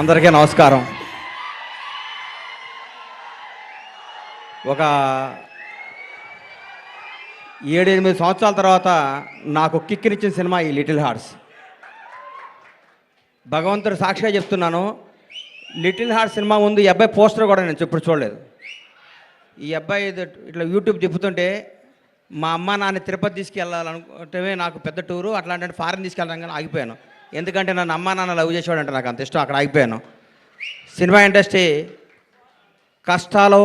అందరికీ నమస్కారం. ఒక 7-8 సంవత్సరాల తర్వాత నాకు కిక్కినిచ్చిన సినిమా ఈ లిటిల్ హార్ట్స్. భగవంతుడు సాక్షిగా చెప్తున్నాను, లిటిల్ హార్ట్స్ సినిమా ముందు ఈ అబ్బాయి పోస్టర్ కూడా నేను ఎప్పుడు చూడలేదు. ఈ అబ్బాయి ఇట్లా యూట్యూబ్ తిప్పుతుంటే మా అమ్మ నాన్న తిరుపతి తీసుకెళ్ళాలనుకుంటే నాకు పెద్ద టూరు, అట్లాంటి ఫారెన్ తీసుకెళ్ళడం కానీ ఆగిపోయాను. ఎందుకంటే నన్ను అమ్మ నాన్న లవ్ చేసేవాడంటే నాకు అంత ఇష్టం, అక్కడ ఆగిపోయాను. సినిమా ఇండస్ట్రీ కష్టాలు,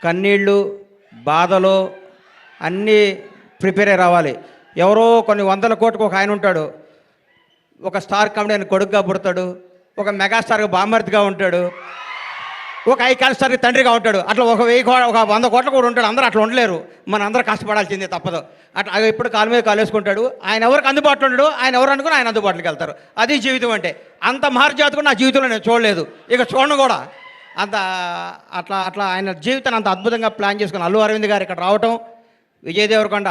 కన్నీళ్ళు, బాధలు అన్నీ ప్రిపేర్ అయ్యి రావాలి. ఎవరో కొన్ని 100 కోట్లకు ఒక ఆయన ఉంటాడు, ఒక స్టార్ కామెడీ కొడుకుగా పుడతాడు, ఒక మెగాస్టార్గా బామర్తిగా ఉంటాడు, ఒక ఐకాన్ స్టార్కి తండ్రిగా ఉంటాడు. అట్లా ఒక 100 కోట్ల కూడా ఉంటాడు. అందరూ అట్లా ఉండలేరు, మన అందరూ కష్టపడాల్సిందే తప్పదు. అట్లా ఎప్పుడు కాలు మీద కాలు వేసుకుంటాడు. ఆయన ఎవరికి అందుబాటులో ఉంటాడు, ఆయన ఎవరు అనుకుని ఆయన అందుబాటులోకి వెళ్తారు. అది జీవితం అంటే. అంత మహర్జాతకు నా జీవితంలో నేను చూడలేదు, ఇక చూడను కూడా. అంత అట్లా అట్లా ఆయన జీవితాన్ని అంత అద్భుతంగా ప్లాన్ చేసుకుని అల్లు అరవింద్ గారు ఇక్కడ రావటం. విజయ్ దేవరకొండ,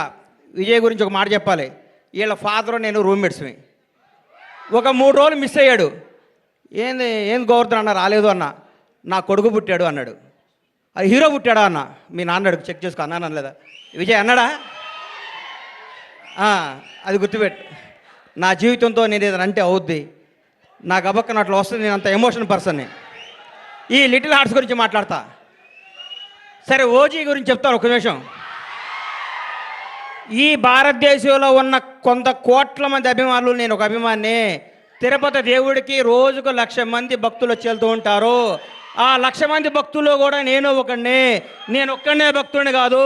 విజయ్ గురించి ఒక మాట చెప్పాలి. వీళ్ళ ఫాదరు నేను రూమ్మేట్స్ని. ఒక 3 రోజులు మిస్ అయ్యాడు. ఏంది గోవర్ధన్ అన్న రాలేదు అన్న, నా కొడుకు పుట్టాడు అన్నాడు. అది హీరో పుట్టాడా అన్న, మీ నాన్న అడుగు చెక్ చేసుకో అన్నాను అనలేదా? విజయ్ అన్నాడా? అది గుర్తుపెట్టు. నా జీవితంతో నేను ఏదైనా అంటే అవుద్ది, నా గబక్కన అట్లా వస్తుంది. నేను అంత ఎమోషనల్ పర్సన్ని. ఈ లిటిల్ హార్ట్స్ గురించి మాట్లాడతా. సరే, ఓజీ గురించి చెప్తాను ఒక నిమిషం. ఈ భారతదేశంలో ఉన్న కొంత కోట్ల మంది అభిమానులు, నేను ఒక అభిమాని. తిరుపతి దేవుడికి రోజుకు 1,00,000 మంది భక్తులు వచ్చి వెళ్తూ ఉంటారు. ఆ 1,00,000 మంది భక్తుల్లో కూడా నేను ఒకడిని. నేను ఒక్కడనే భక్తుడిని కాదు,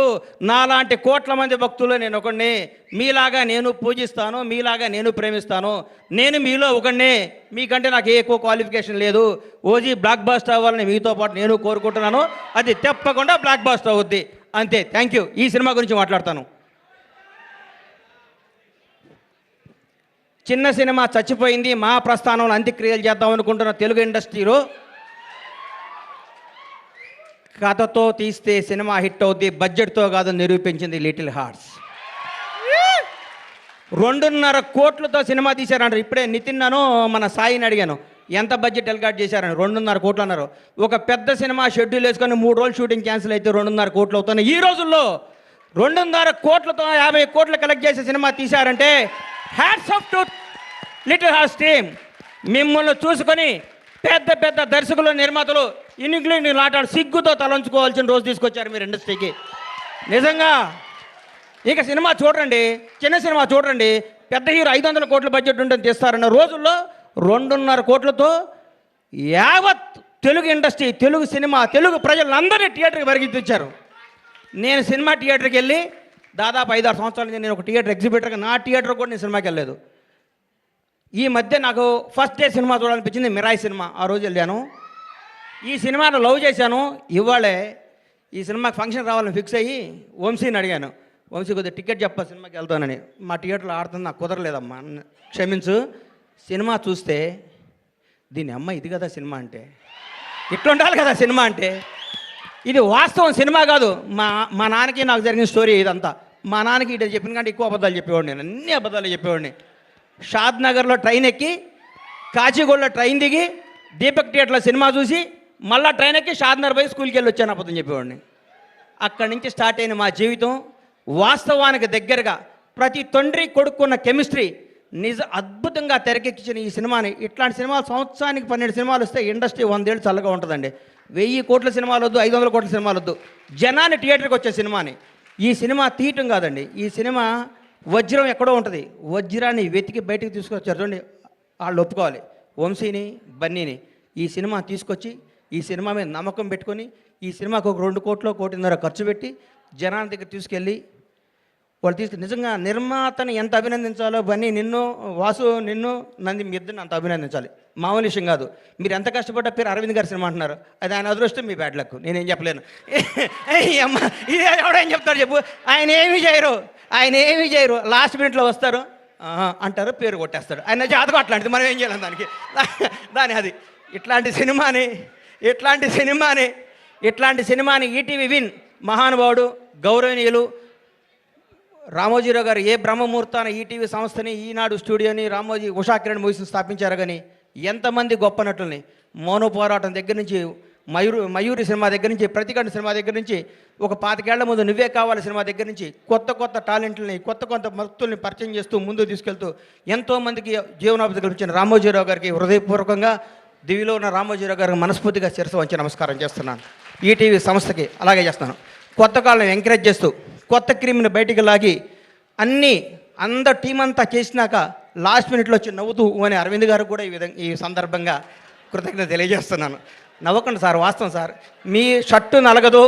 నాలాంటి కోట్ల మంది భక్తులు నేను ఒకడిని. మీలాగా నేను పూజిస్తాను, మీలాగా నేను ప్రేమిస్తాను. నేను మీలో ఒకడిని. మీకంటే నాకు ఏ ఎక్కువ క్వాలిఫికేషన్ లేదు. ఓజీ బ్లాక్ బాస్టర్ అవ్వాలని మీతో పాటు నేను కోరుకుంటున్నాను. అది తప్పకుండా బ్లాక్ బాస్టర్ అవుద్ది. అంతే. Thank you. ఈ సినిమా గురించి మాట్లాడతాను. చిన్న సినిమా చచ్చిపోయింది, మా ప్రస్థానంలో అంత్యక్రియలు చేద్దాం అనుకుంటున్న తెలుగు ఇండస్ట్రీలో కథతో తీస్తే సినిమా హిట్ అవుద్ది, బడ్జెట్తో కాదు నిరూపించింది లిటిల్ హార్ట్స్. 2.5 కోట్లతో సినిమా తీశారంటారు. ఇప్పుడే నితిన్నాను, మన సాయిని అడిగాను ఎంత బడ్జెట్ ఎల్గాట్ చేశారని. 2.5 కోట్లు అన్నారు. ఒక పెద్ద సినిమా షెడ్యూల్ వేసుకొని 3 రోజులు షూటింగ్ క్యాన్సిల్ అయితే 2.5 కోట్లు అవుతున్నాయి. ఈ రోజుల్లో 2.5 కోట్లతో 50 కోట్లు కలెక్ట్ చేసే సినిమా తీశారంటే hats off to little hearts team. మిమ్మల్ని చూసుకొని పెద్ద పెద్ద దర్శకులు, నిర్మాతలు ఇంగ్లీష్ ఆటాడు సిగ్గుతో తలంచుకోవాల్సిన రోజు తీసుకొచ్చారు మీరు ఇండస్ట్రీకి. నిజంగా ఇక సినిమా చూడండి, చిన్న సినిమా చూడండి, పెద్ద హీరో 500 కోట్ల బడ్జెట్ ఉంటుంది తీస్తారన్న రోజుల్లో 2.5 కోట్లతో యావత్ తెలుగు ఇండస్ట్రీ, తెలుగు సినిమా, తెలుగు ప్రజలందరినీ థియేటర్కి పరిగెత్తించారు. నేను సినిమా థియేటర్కి వెళ్ళి దాదాపు 5-6 సంవత్సరాల నుంచి నేను ఒక థియేటర్ ఎగ్జిబిటర్గా, నా థియేటర్ కూడా నేను సినిమాకి వెళ్ళలేదు. ఈ మధ్య నాకు ఫస్ట్ డే సినిమా చూడాలనిపించింది, మిరాయి సినిమా. ఆ రోజు వెళ్ళాను. ఈ సినిమాను లవ్ చేశాను. ఇవాళే ఈ సినిమాకి ఫంక్షన్ రావాలని ఫిక్స్ అయ్యి వంశీని అడిగాను, వంశీ కొద్దిగా టికెట్ చెప్పా సినిమాకి వెళ్తానని. మా థియేటర్లో ఆడుతుంది, నాకు కుదరలేదమ్మా, క్షమించు. సినిమా చూస్తే దీని అమ్మ ఇది కదా సినిమా అంటే, ఇట్లా ఉండాలి కదా సినిమా అంటే. ఇది వాస్తవం, సినిమా కాదు. మా నాన్నకి నాకు జరిగిన స్టోరీ ఇదంతా. మా నాన్నకి ఇటు చెప్పిన కంటే ఎక్కువ అబద్ధాలు చెప్పేవాడిని, నేను అన్ని అబద్ధాలు చెప్పేవాడిని. షాద్ నగర్లో ట్రైన్ ఎక్కి, కాచిగూడలో ట్రైన్ దిగి, దీపక్ థియేటర్లో సినిమా చూసి, మళ్ళీ ట్రైన్ ఎక్కి షాద్ నగర్ పోయి స్కూల్కి వెళ్ళి వచ్చాను అబద్ధం చెప్పేవాడిని. అక్కడి నుంచి స్టార్ట్ అయిన మా జీవితం వాస్తవానికి దగ్గరగా ప్రతి తండ్రి కొడుకున్న కెమిస్ట్రీ అద్భుతంగా తెరకెక్కించిన ఈ సినిమాని. ఇట్లాంటి సినిమాలు సంవత్సరానికి 12 సినిమాలు వస్తే ఇండస్ట్రీ 100 ఏళ్ళు చల్లగా ఉంటుందండి. 1000 కోట్ల సినిమాలు వద్దు, 500 కోట్ల సినిమాలు వద్దు, జనాన్ని థియేటర్కి వచ్చే సినిమాని. ఈ సినిమా తీయటం కాదండి, ఈ సినిమా వజ్రం ఎక్కడో ఉంటుంది, వజ్రాన్ని వెతికి బయటికి తీసుకొచ్చారు. చూడండి, వాళ్ళు ఒప్పుకోవాలి. వంశీని, బన్నీని ఈ సినిమా తీసుకొచ్చి, ఈ సినిమా మీద నమ్మకం పెట్టుకొని, ఈ సినిమాకు ఒక 2 కోట్లు, 1.5 ఖర్చు పెట్టి జనాల దగ్గర తీసుకెళ్ళి వాళ్ళు నిజంగా నిర్మాతని ఎంత అభినందించాలో, బన్నీ నిన్ను, వాసు నిన్ను, నంది మీ ఇద్దరిని అంత అభినందించాలి. మామూలు విషయం కాదు. మీరు ఎంత కష్టపడ్డా పేరు అరవింద్ గారి సినిమా అంటున్నారు, అది ఆయన అదృష్టం, మీ బ్యాడ్ లక్. నేనేం చెప్పలేను. అమ్మ, ఇది ఎవడేం చెప్తాడు చెప్పు. ఆయన ఏమీ చేయరు, లాస్ట్ మినిట్లో వస్తారు అంటారు, పేరు కొట్టేస్తాడు. ఆయన జాతకం అట్లాంటిది, మనం ఏం చేయాలి దానికి. అది ఇట్లాంటి సినిమాని ఈటీవీ విన్ మహానుభావుడు, గౌరవనీయులు రామోజీరావు గారు ఏ బ్రహ్మముహూర్తాన ఈటీవీ సంస్థని, ఈనాడు స్టూడియోని, రామోజీ ఉషా కిరణ్ మూవీస్ని స్థాపించారు. కానీ ఎంతమంది గొప్ప నటుల్ని మౌన పోరాటం దగ్గర నుంచి మయూరి సినిమా దగ్గర నుంచి ప్రతికంఠ సినిమా దగ్గర నుంచి ఒక 25 ఏళ్ల ముందు నువ్వే కావాలి సినిమా దగ్గర నుంచి కొత్త టాలెంట్లని కొత్త భక్తుల్ని పరిచయం చేస్తూ ముందుకు తీసుకెళ్తూ ఎంతోమందికి జీవనోపాధి కల్పించిన రామోజీరావు గారికి హృదయపూర్వకంగా దివిలో ఉన్న రామోజీరావు గారికి మనస్ఫూర్తిగా శిరస్సు వంచి నమస్కారం చేస్తున్నాను. ఈటీవీ సంస్థకి అలాగే చేస్తున్నాను. కొత్త కాళ్ళని ఎంకరేజ్ చేస్తూ కొత్త క్రీమ్ని బయటికి లాగి అందరు టీం అంతా చేసినాక లాస్ట్ మినిట్లో వచ్చి నవ్వుతూ అని అరవింద్ గారు కూడా ఈ సందర్భంగా కృతజ్ఞత తెలియజేస్తున్నాను. నవ్వకండి సార్, వాస్తవం సార్. మీ షర్టు నలగదు,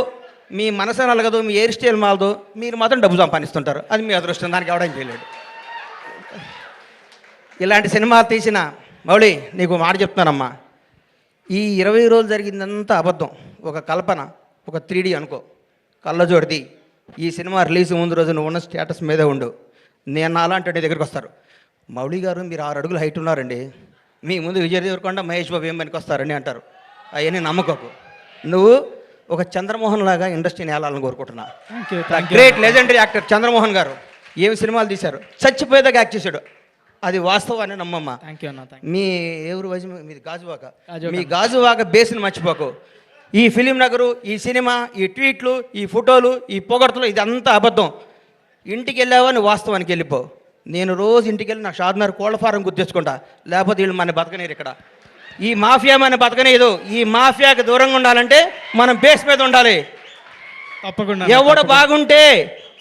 మీ మనసు నలగదు, మీ హెయిర్ స్టైల్ మాలదు, మీరు మాత్రం డబ్బు సంపాదిస్తుంటారు. అది మీ అదృష్టం, దానికి ఎవడం చేయలేడు. ఇలాంటి సినిమాలు తీసిన మౌళి నీకు మాట చెప్తున్నానమ్మా, ఈ 20 రోజులు జరిగిందంతా అబద్ధం, ఒక కల్పన, ఒక 3D అనుకో, కళ్ళజోడిది. ఈ సినిమా రిలీజ్ ముందు రోజు నువ్వు ఉన్న స్టేటస్ మీదే ఉండు. నేను అలాంటి దగ్గరికి వస్తారు, మౌళి గారు మీరు 6 అడుగులు హైట్ ఉన్నారండి, మీ ముందు విజయ్ దేవరకొండ మహేష్ బాబు ఏం పనికి వస్తారని అంటారు. అవన్నీ నమ్మకోకు. నువ్వు ఒక చంద్రమోహన్ లాగా ఇండస్ట్రీని ఏలాలని కోరుకుంటున్నా. గ్రేట్ లెజెండరీ యాక్టర్ చంద్రమోహన్ గారు ఏం సినిమాలు తీశారు, చచ్చిపోయేదాకా యాక్ట్ చేశాడు. అది వాస్తవాన్ని నమ్మమ్మ. మీ ఎవరు వయసు మీది గాజువాక, మీ గాజువాక బేస్ని మర్చిపోకు. ఈ ఫిలిం నగరు, ఈ సినిమా, ఈ ట్వీట్లు, ఈ ఫోటోలు, ఈ పొగడ్తలు ఇదంతా అబద్ధం. ఇంటికి వెళ్ళావని వాస్తవానికి వెళ్ళిపో. నేను రోజు ఇంటికి వెళ్ళి నా షాద్నగర్ కోళ్ళ ఫారం గుర్తించుకుంటా, లేకపోతే వీళ్ళు మన బతకనేరు. ఇక్కడ ఈ మాఫియా మన బతకనేదు. ఈ మాఫియాకి దూరంగా ఉండాలంటే మనం బేస్ మీద ఉండాలి. తప్పకుండా ఎవడు బాగుంటే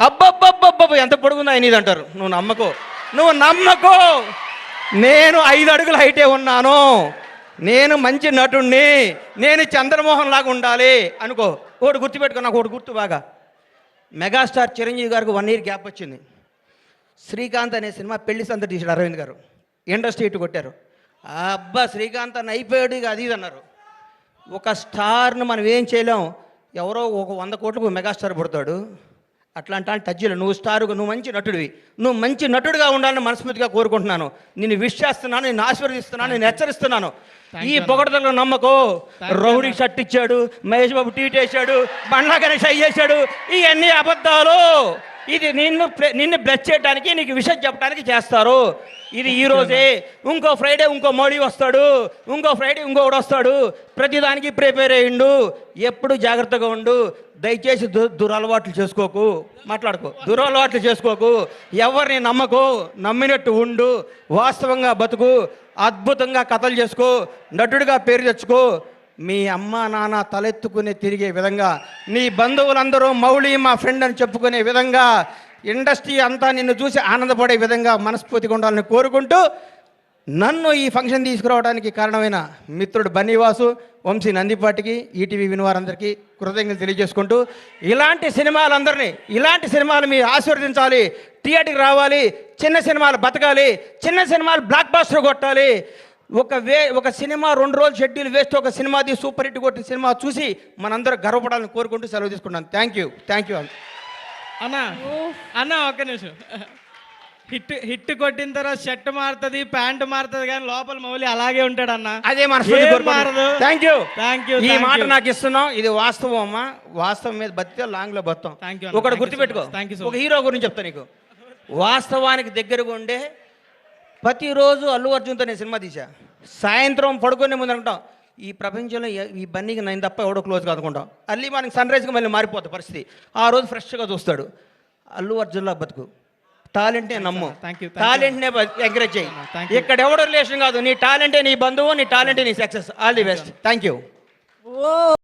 అబ్బబ్బబ్బబ్బ ఎంత పొడుగుందా ఆయన ఇది అంటారు. నువ్వు నమ్మకో. నేను 5 అడుగుల హైటే ఉన్నాను, నేను మంచి నటుణ్ణి, నేను చంద్రమోహన్ లాగా ఉండాలి అనుకో. ఒకటి గుర్తుపెట్టుకో, నాకు ఒకటి గుర్తు బాగా. మెగాస్టార్ చిరంజీవి గారికి 1 ఇయర్ గ్యాప్ వచ్చింది. శ్రీకాంత్ అనే సినిమా పెళ్లి సందడి తీసాడు అరవింద్ గారు, ఇండస్ట్రీ ఇటు కొట్టారు. అబ్బా శ్రీకాంత్ అని అయిపోయాడు, ఇక అది ఇది అన్నారు. ఒక స్టార్ను మనం ఏం చేయలేం. ఎవరో ఒక 100 కోట్లకు మెగాస్టార్ పుడతాడు. అట్లాంటి టచ్లో నువ్వు స్టారుగా, నువ్వు మంచి నటుడివి, నువ్వు మంచి నటుడిగా ఉండాలని మనస్ఫూర్తిగా కోరుకుంటున్నాను. నేను విష్ చేస్తున్నాను, నేను ఆశీర్వదిస్తున్నాను, నేను హెచ్చరిస్తున్నాను. ఈ పొగడతలో నమ్మకో. రౌడీ షర్ట్ ఇచ్చాడు, మహేష్ బాబు ట్వీట్ వేసాడు, బండ్లా గణేష్ అయ్యేశాడు, ఇవన్నీ అబద్ధాలు. ఇది నిన్ను బ్లెస్ చేయడానికి, నీకు విషయం చెప్పడానికి చేస్తారు. ఇది ఈ రోజే, ఇంకో ఫ్రైడే ఇంకో మోడీ వస్తాడు, ఇంకో ఫ్రైడే ఇంకొకడు వస్తాడు. ప్రతిదానికి ప్రిపేర్ అయ్యిండు. ఎప్పుడు జాగ్రత్తగా ఉండు. దయచేసి దురలవాట్లు చేసుకోకు, దురలవాట్లు చేసుకోకు. ఎవరిని నమ్మకు, నమ్మినట్టు ఉండు, వాస్తవంగా బతుకు, అద్భుతంగా కథలు చేసుకో, నటుడిగా పేరు తెచ్చుకో. మీ అమ్మ నాన్న తలెత్తుకుని తిరిగే విధంగా, నీ బంధువులందరూ మౌళి మా ఫ్రెండ్ అని చెప్పుకునే విధంగా, ఇండస్ట్రీ అంతా నిన్ను చూసి ఆనందపడే విధంగా మనస్ఫూర్తిగా ఉండాలని కోరుకుంటూ, నన్ను ఈ ఫంక్షన్ తీసుకురావడానికి కారణమైన మిత్రుడు బన్నీవాసు, వంశీ నందిపాటికి, ఈటీవీ వినివారందరికీ కృతజ్ఞతలు తెలియజేసుకుంటూ, ఇలాంటి సినిమాలు మీరు ఆశీర్వదించాలి, థియేటర్కి రావాలి, చిన్న సినిమాలు బతకాలి, చిన్న సినిమాలు బ్లాక్ బాస్టర్ కొట్టాలి. ఒక సినిమా 2 రోజులు షెడ్యూల్ వేస్ట్, ఒక సినిమాది సూపర్ హిట్ కొట్టిన సినిమా చూసి మనందరూ గర్వపడాలని కోరుకుంటూ సెలవు తీసుకుంటాను. థ్యాంక్ యూ అన్న ఒక్క నిమిషం. హిట్ కొట్టిన తర్వాత షర్ట్ మారుతుంది, ప్యాంటు మారుతుంది, కానీ లోపల మౌలి అలాగే ఉంటాడు అన్న. అదే మన మారదు. Thank you. ఈ మాట నాకు ఇస్తున్నాం. ఇది వాస్తవం అమ్మా. వాస్తవం మీద బతికే లాంగ్ లో బతాం. ఒకటి గుర్తుపెట్టుకో. ఒక హీరో గురించి చెప్తా నీకు. వాస్తవానికి దగ్గరగా ఉండే ప్రతిరోజు అల్లు అర్జున్తో నేను సినిమా తీసా. సాయంత్రం పడుకునే ముందు అనుకుంటాం, ఈ ప్రపంచంలో ఈ బన్నీకి నేను తప్ప ఎవడో క్లోజ్ కాదుకుంటాం. అల్లి మనకి సన్ రైజ్కి మళ్ళీ మారిపోతుంది పరిస్థితి. ఆ రోజు ఫ్రెష్గా చూస్తాడు. అల్లు అర్జున్లా బతుకు. టాలెంట్నే నమ్ము, టాలెంట్నే ఎంకరేజ్ చేయి. ఇక్కడ ఎవడో రిలేషన్ కాదు, నీ టాలెంటే నీ బంధువు, నీ టాలెంటే నీ success. All the best. Thank you.